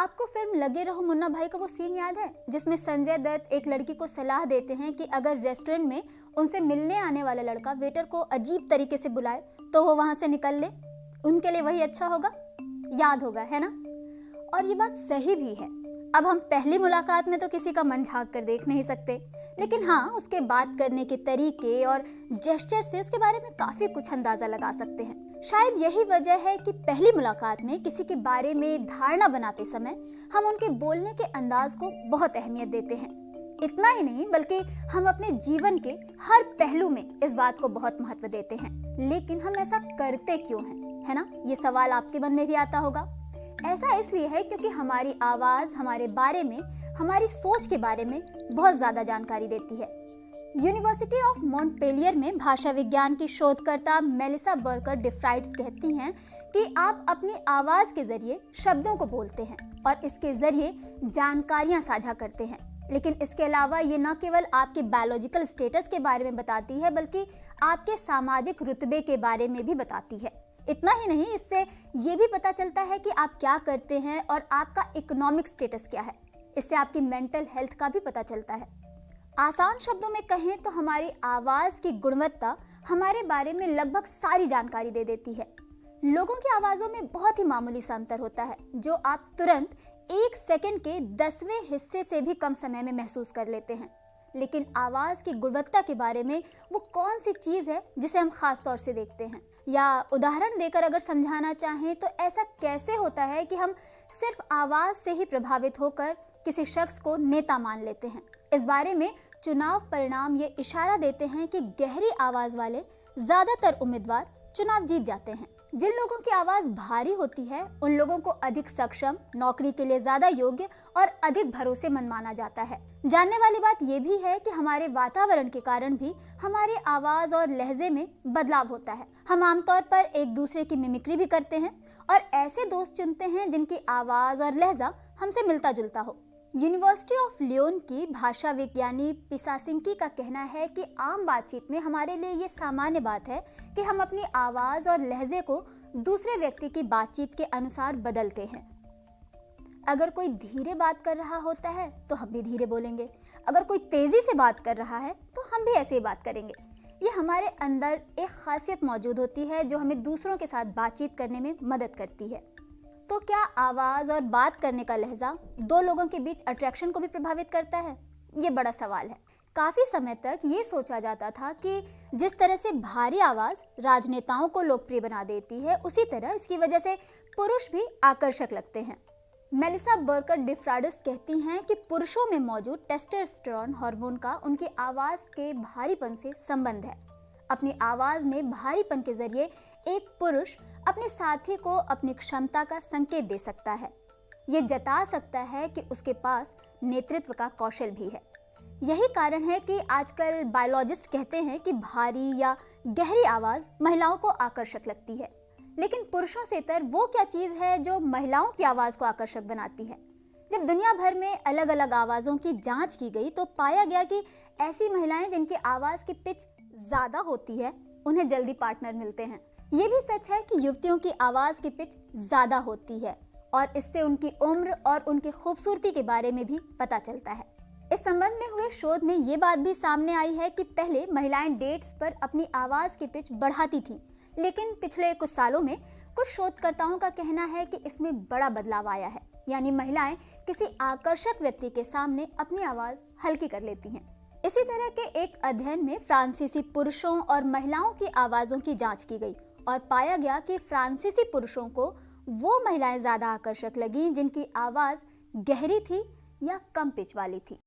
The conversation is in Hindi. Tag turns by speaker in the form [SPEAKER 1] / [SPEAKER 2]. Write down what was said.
[SPEAKER 1] आपको फिल्म लगे रहो मुन्ना भाई का वो सीन याद है जिसमें संजय दत्त एक लड़की को सलाह देते हैं कि अगर रेस्टोरेंट में उनसे मिलने आने वाला लड़का वेटर को अजीब तरीके से बुलाए तो वो वहां से निकल ले, उनके लिए वही अच्छा होगा। याद होगा, है ना? और ये बात सही भी है। अब हम पहली मुलाकात में तो किसी का मन झांक कर देख नहीं सकते, लेकिन हाँ, उसके बात करने के तरीके और जेस्चर से उसके बारे में काफी कुछ अंदाजा लगा सकते हैं। शायद यही वजह है कि पहली मुलाकात में किसी के बारे में धारणा बनाते समय हम उनके बोलने के अंदाज को बहुत अहमियत देते हैं। इतना ही नहीं बल्कि हम अपने जीवन के हर पहलू में इस बात को बहुत महत्व देते हैं। लेकिन हम ऐसा करते क्यों हैं, है ना? ये सवाल आपके मन में भी आता होगा। ऐसा इसलिए है क्योंकि हमारी आवाज हमारे बारे में, हमारी सोच के बारे में बहुत ज्यादा जानकारी देती है। यूनिवर्सिटी ऑफ मॉन्टपेलियर में भाषा विज्ञान की शोधकर्ता मेलिसा बर्कर डिफ्राइट्स कहती हैं कि आप अपनी आवाज के जरिए शब्दों को बोलते हैं और इसके जरिए जानकारियां साझा करते हैं। लेकिन इसके अलावा ये न केवल आपके बायोलॉजिकल स्टेटस के बारे में बताती है बल्कि आपके सामाजिक रुतबे के बारे में भी बताती है। इतना ही नहीं, इससे ये भी पता चलता है कि आप क्या करते हैं और आपका इकोनॉमिक स्टेटस क्या है। इससे आपकी मेंटल हेल्थ का भी पता चलता है। आसान शब्दों में कहें तो हमारी आवाज की गुणवत्ता हमारे बारे में लगभग सारी जानकारी दे देती है। लोगों की आवाजों में बहुत ही मामूली सा अंतर होता है जो आप तुरंत 1 सेकंड के 10वें हिस्से से भी कम समय में महसूस कर लेते हैं। लेकिन आवाज की गुणवत्ता के बारे में वो कौन सी चीज है जिसे हम खास तौर से देखते हैं, या उदाहरण देकर अगर समझाना चाहें तो ऐसा कैसे होता है कि हम सिर्फ आवाज से ही प्रभावित होकर किसी शख्स को नेता मान लेते हैं। इस बारे में चुनाव परिणाम ये इशारा देते हैं कि गहरी आवाज वाले ज्यादातर उम्मीदवार चुनाव जीत जाते हैं। जिन लोगों की आवाज भारी होती है उन लोगों को अधिक सक्षम, नौकरी के लिए ज्यादा योग्य और अधिक भरोसेमंद माना जाता है। जानने वाली बात यह भी है कि हमारे वातावरण के कारण भी हमारी आवाज और लहजे में बदलाव होता है। हम आमतौर पर एक दूसरे की मिमिक्री भी करते हैं और ऐसे दोस्त चुनते हैं जिनकी आवाज और लहजा हमसे मिलता जुलता हो। यूनिवर्सिटी ऑफ लियोन की भाषा विज्ञानी पिसासिंकी का कहना है कि आम बातचीत में हमारे लिए ये सामान्य बात है कि हम अपनी आवाज और लहजे को दूसरे व्यक्ति की बातचीत के अनुसार बदलते हैं। अगर कोई धीरे बात कर रहा होता है तो हम भी धीरे बोलेंगे, अगर कोई तेजी से बात कर रहा है तो हम भी ऐसे ही बात करेंगे। ये हमारे अंदर एक खासियत मौजूद होती है जो हमें दूसरों के साथ बातचीत करने में मदद करती है। तो क्या आवाज और बात करने का लहजा दो लोगों के बीच अट्रैक्शन को भी प्रभावित करता है? ये बड़ा सवाल है। काफी समय तक ये सोचा जाता था कि जिस तरह से भारी आवाज राजनेताओं को लोकप्रिय बना देती है, उसी तरह इसकी वजह से पुरुष भी आकर्षक लगते हैं। मेलिसा बर्कर डिफ्राइट्स कहती हैं कि पुरुषों में मौजूद टेस्टोस्टेरोन हार्मोन का उनकी आवाज के भारीपन से संबंध है। अपनी आवाज में भारीपन के जरिए एक पुरुष अपने साथी को अपनी क्षमता का संकेत दे सकता है। ये जता सकता है कि उसके पास नेतृत्व का कौशल भी है। यही कारण है कि आजकल बायोलॉजिस्ट कहते हैं कि भारी या गहरी आवाज महिलाओं को आकर्षक लगती है। लेकिन पुरुषों से इतर वो क्या चीज है जो महिलाओं की आवाज को आकर्षक बनाती है? जब दुनिया भर में अलग अलग आवाजों की जांच की गई तो पाया गया कि ऐसी महिलाएं जिनकी आवाज की पिच ज्यादा होती है उन्हें जल्दी पार्टनर मिलते हैं। ये भी सच है कि युवतियों की आवाज की पिच ज्यादा होती है और इससे उनकी उम्र और उनकी खूबसूरती के बारे में भी पता चलता है। इस संबंध में हुए शोध में ये बात भी सामने आई है कि पहले महिलाएं डेट्स पर अपनी आवाज की पिच बढ़ाती थीं, लेकिन पिछले कुछ सालों में कुछ शोधकर्ताओं का कहना है कि इसमें बड़ा बदलाव आया है। यानी महिलाएं किसी आकर्षक व्यक्ति के सामने अपनी आवाज हल्की कर लेती हैं। इसी तरह के एक अध्ययन में फ्रांसीसी पुरुषों और महिलाओं की आवाजों की जांच की गई और पाया गया कि फ्रांसीसी पुरुषों को वो महिलाएं ज्यादा आकर्षक लगीं जिनकी आवाज गहरी थी या कम पिच वाली थी।